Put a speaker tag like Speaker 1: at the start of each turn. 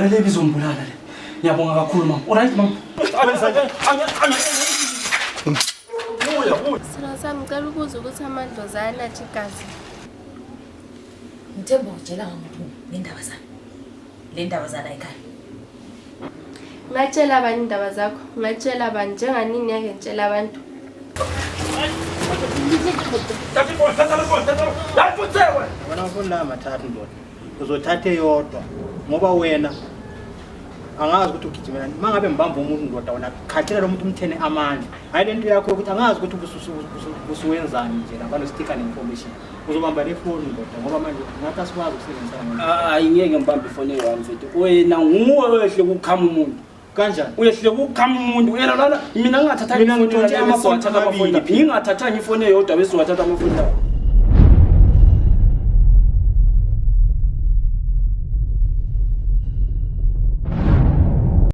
Speaker 1: le bizombulala le. Ngiyabonga kakhulu mama. Alright mama.
Speaker 2: Sina sami ngicela ukuza ukuthi amadlozana athi igazi.
Speaker 3: Ngithemba utshela ngamuntu le ndaba zana ekhaya.
Speaker 2: Ngatshela abanye indaba zakho, ngatshela abantu njenganini yake ngitshela abantu.
Speaker 4: Wena ufuna mathathu ndoda. Uzothathe yodwa ngoba wena angazi ukuthi ugijimela. Mangabe mbamba umuntu ndoda wona khathela lo muntu umthene amandla. Hayi lento yakho ukuthi angazi ukuthi usuwenzani nje lapha sticker information. Uzobamba le phone ndoda ngoba manje ngathi asikwazi ukusebenzisana manje.
Speaker 1: Hayi ngeke ngibambe ifoni yami mfethu. Wena nguwe wehle ukukhama umuntu. Kanjani? Uyehle ukukhama umuntu. Uyena lana mina ngingathatha ifoni yami amafoni amabili. Ngingathatha ifoni eyodwa bese wathatha amafoni lawo.